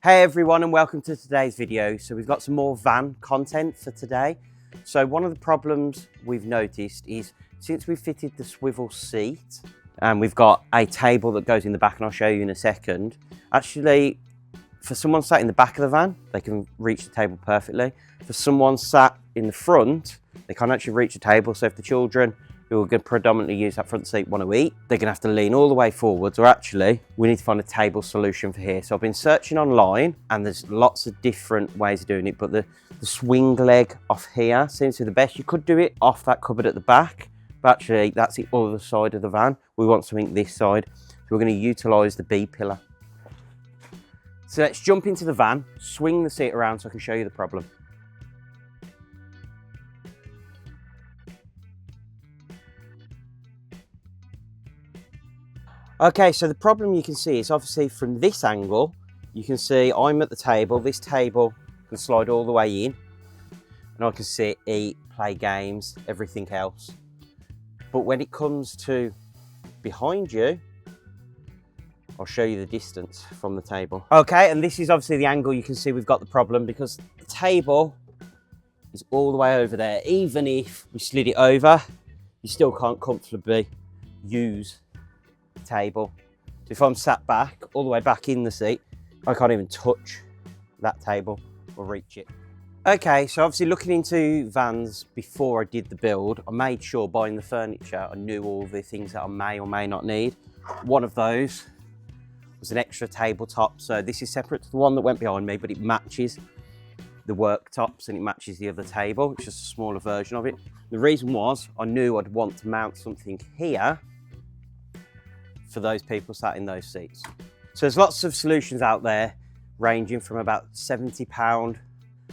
Hey everyone, and welcome to today's video. So we've got some more van content for today. So one of the problems we've noticed is since we've fitted the swivel seat and we've got a table that goes in the back, and I'll show you in a second, actually for someone sat in the back of the van, they can reach the table perfectly. For someone sat in the front, they can't actually reach the table. So if the children who are going to predominantly use that front seat want to eat, they're going to have to lean all the way forwards, or actually we need to find a table solution for here. So I've been searching online and there's lots of different ways of doing it, but the swing leg off here seems to be the best. You could do it off that cupboard at the back, but actually that's the other side of the van. We want something this side, so we're going to utilise the B pillar. So let's jump into the van, swing the seat around so I can show you the problem. Okay, so the problem you can see is obviously from this angle, you can see I'm at the table. This table can slide all the way in and I can sit, eat, play games, everything else. But when it comes to behind you, I'll show you the distance from the table. Okay, and this is obviously the angle you can see we've got the problem, because the table is all the way over there. Even if we slid it over, you still can't comfortably use table. So if I'm sat back, all the way back in the seat, I can't even touch that table or reach it. Okay, so obviously looking into vans before I did the build, I made sure buying the furniture, I knew all the things that I may or may not need. One of those was an extra tabletop. So this is separate to the one that went behind me, but it matches the worktops and it matches the other table. It's just a smaller version of it. The reason was I knew I'd want to mount something here for those people sat in those seats. So there's lots of solutions out there, ranging from about £70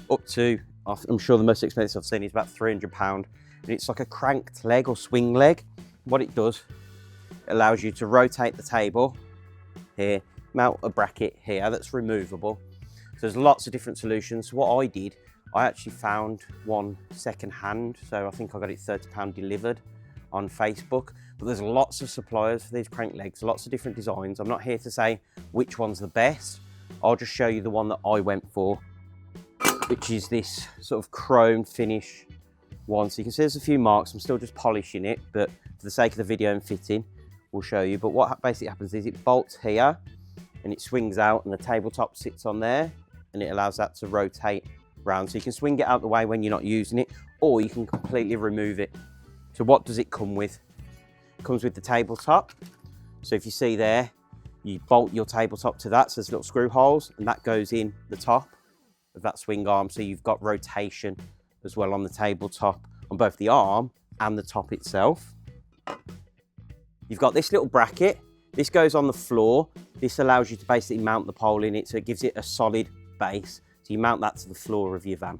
up to, I'm sure the most expensive I've seen is about £300. And it's like a cranked leg or swing leg. What it does, it allows you to rotate the table here, mount a bracket here that's removable. So there's lots of different solutions. So what I did, I actually found one second hand. So I think I got it £30 delivered on Facebook. But there's lots of suppliers for these crank legs, lots of different designs. I'm not here to say which one's the best. I'll just show you the one that I went for, which is this sort of chrome finish one. So you can see there's a few marks. I'm still just polishing it, but for the sake of the video and fitting, we'll show you. But what basically happens is it bolts here and it swings out and the tabletop sits on there and it allows that to rotate around. So you can swing it out the way when you're not using it, or you can completely remove it. So what does it come with? Comes with the tabletop. So if you see there, you bolt your tabletop to that, so there's little screw holes, and that goes in the top of that swing arm, so you've got rotation as well on the tabletop on both the arm and the top itself. You've got this little bracket. This goes on the floor. This allows you to basically mount the pole in it, so it gives it a solid base, so you mount that to the floor of your van.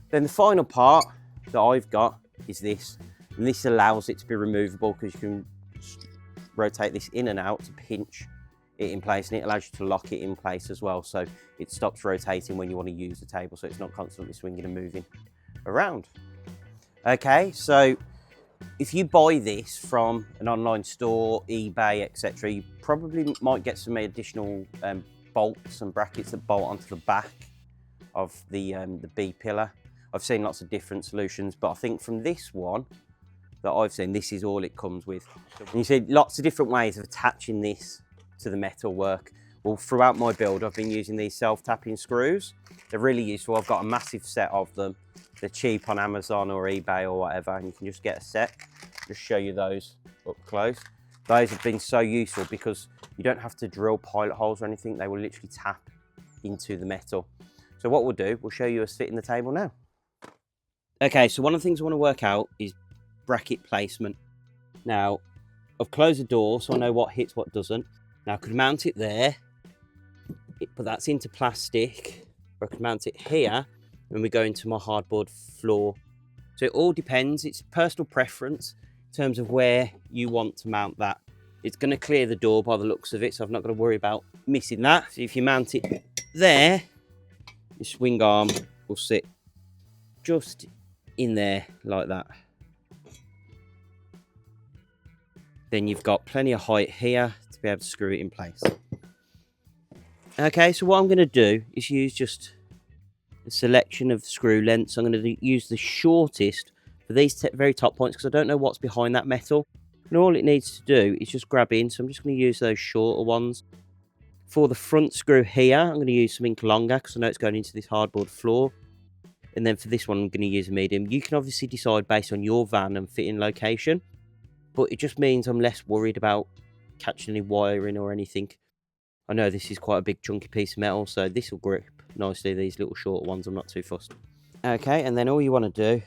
Then the final part that I've got is this. And this allows it to be removable because you can rotate this in and out to pinch it in place, and it allows you to lock it in place as well. So it stops rotating when you want to use the table, so it's not constantly swinging and moving around. Okay, so if you buy this from an online store, eBay, etc., you probably might get some additional bolts and brackets that bolt onto the back of the B pillar. I've seen lots of different solutions, but I think from this one that I've seen, this is all it comes with. And you see lots of different ways of attaching this to the metal work. Well, throughout my build, I've been using these self-tapping screws. They're really useful. I've got a massive set of them. They're cheap on Amazon or eBay or whatever, and you can just get a set. Just show you those up close. Those have been so useful because you don't have to drill pilot holes or anything. They will literally tap into the metal. So what we'll do, we'll show you us fitting the table now. Okay, so one of the things I want to work out is bracket placement. Now, I've closed the door so I know what hits, what doesn't. Now I could mount it there, but that's into plastic, or I could mount it here when we go into my hardboard floor. So it all depends, it's personal preference in terms of where you want to mount that. It's going to clear the door by the looks of it, so I've not got to worry about missing that. So if you mount it there, your swing arm will sit just in there like that. Then you've got plenty of height here to be able to screw it in place. Okay, so what I'm going to do is use just a selection of screw lengths. I'm going to use the shortest for these very top points because I don't know what's behind that metal. And all it needs to do is just grab in. So I'm just going to use those shorter ones. For the front screw here, I'm going to use something longer because I know it's going into this hardboard floor. And then for this one, I'm going to use a medium. You can obviously decide based on your van and fitting location. But it just means I'm less worried about catching any wiring or anything. I know this is quite a big chunky piece of metal, so this will grip nicely. These little short ones, I'm not too fussed. Okay, and then all you want to do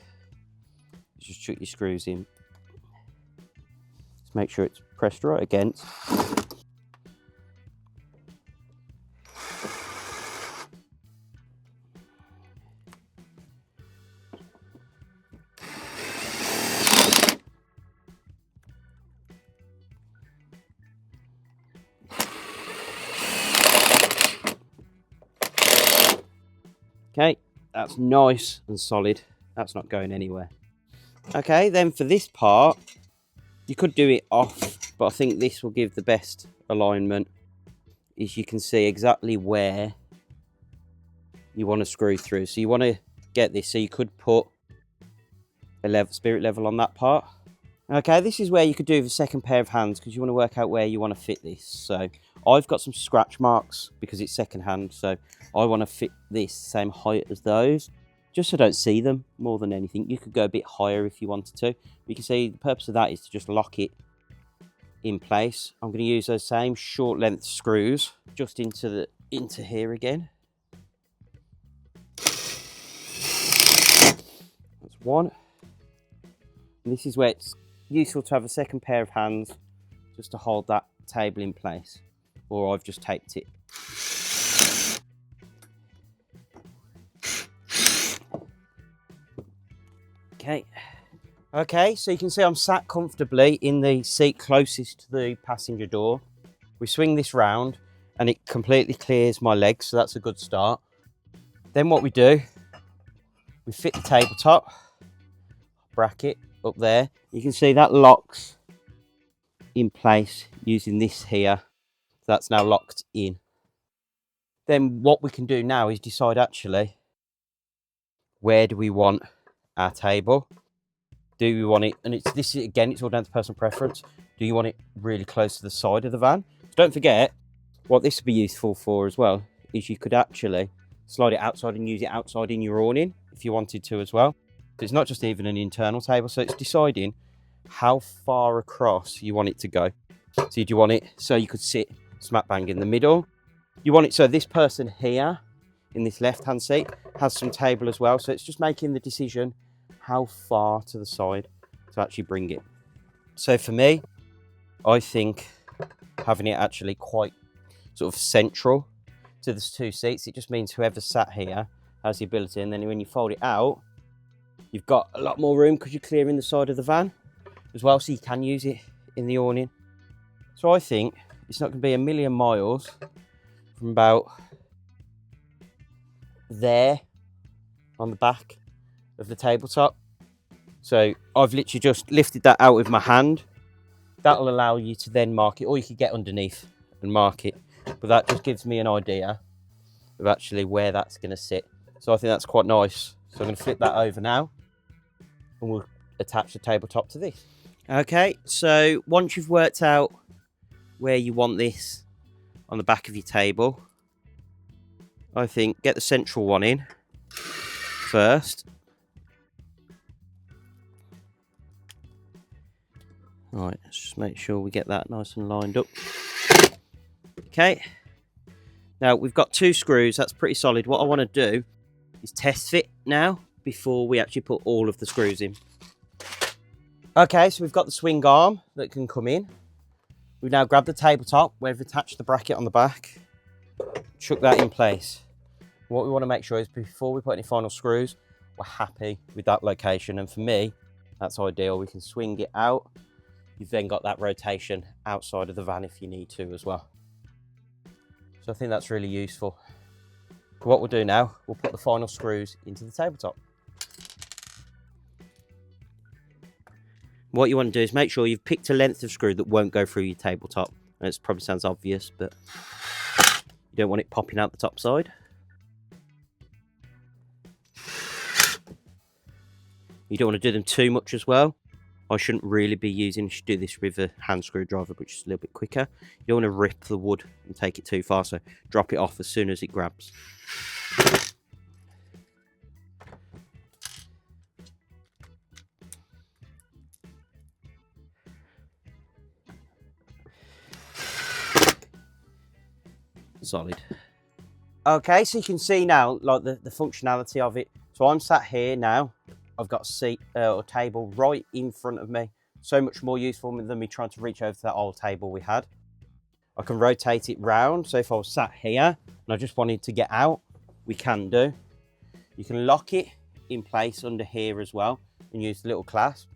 is just chuck your screws in. Just make sure it's pressed right against. Okay, that's nice and solid. That's not going anywhere. Okay, then for this part, you could do it off, but I think this will give the best alignment. Is you can see exactly where you want to screw through. So you want to get this, so you could put a spirit level on that part. Okay, this is where you could do the second pair of hands because you want to work out where you want to fit this. So I've got some scratch marks because it's second hand, so I want to fit this same height as those, just so I don't see them more than anything. You could go a bit higher if you wanted to. You can see the purpose of that is to just lock it in place. I'm going to use those same short length screws just into here again. That's one. And this is where it's useful to have a second pair of hands just to hold that table in place, or I've just taped it. Okay, so you can see I'm sat comfortably in the seat closest to the passenger door. We swing this round and it completely clears my legs, so that's a good start. Then what we do, we fit the tabletop bracket up there. You can see that locks in place using this here. So that's now locked in. Then what we can do now is decide actually, where do we want our table? Do we want it, and it's all down to personal preference. Do you want it really close to the side of the van? So don't forget, what this would be useful for as well is you could actually slide it outside and use it outside in your awning if you wanted to as well. So it's not just even an internal table, so it's deciding how far across you want it to go. So do you want it so you could sit smack bang in the middle? You want it so this person here in this left hand seat has some table as well, so it's just making the decision how far to the side to actually bring it. So for me, I think having it actually quite sort of central to the two seats, it just means whoever sat here has the ability, and then when you fold it out, you've got a lot more room because you're clearing the side of the van as well, so you can use it in the awning. So I think it's not going to be a million miles from about there on the back of the tabletop. So I've literally just lifted that out with my hand. That'll allow you to then mark it, or you could get underneath and mark it, but that just gives me an idea of actually where that's going to sit. So I think that's quite nice. So I'm going to flip that over now and we'll attach the tabletop to this. Okay, so once you've worked out where you want this on the back of your table, I think get the central one in first. Right, let's just make sure we get that nice and lined up. Okay, now we've got two screws, that's pretty solid. What I want to do is test fit now before we actually put all of the screws in. Okay, so we've got the swing arm that can come in. We've now grabbed the tabletop where we've attached the bracket on the back, chuck that in place. What we want to make sure is before we put any final screws, we're happy with that location, and for me, that's ideal. We can swing it out. You've then got that rotation outside of the van if you need to as well. So I think that's really useful. What we'll do now, we'll put the final screws into the tabletop. What you want to do is make sure you've picked a length of screw that won't go through your tabletop. And it probably sounds obvious, but You don't want it popping out the top side. You don't want to do them too much as well. I shouldn't really be using, you should do this with a hand screwdriver, which is a little bit quicker. You don't want to rip the wood and take it too far, so drop it off as soon as it grabs. Solid. Okay, so you can see now like the functionality of it. So I'm sat here now. I've got a seat or table right in front of me. So much more useful than me trying to reach over to that old table we had. I can rotate it round. So if I was sat here and I just wanted to get out, we can do. You can lock it in place under here as well and use the little clasp.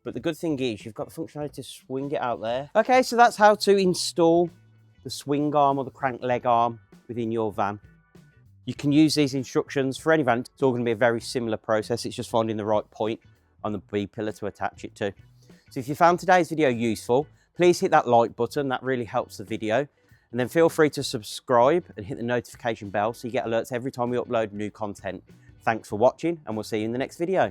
But the good thing is you've got the functionality to swing it out there. Okay, so that's how to install the swing arm or the crank leg arm within your van. You can use these instructions for any van. It's all going to be a very similar process. It's just finding the right point on the B-pillar to attach it to. So if you found today's video useful, please hit that like button. That really helps the video. And then feel free to subscribe and hit the notification bell so you get alerts every time we upload new content. Thanks for watching, and we'll see you in the next video.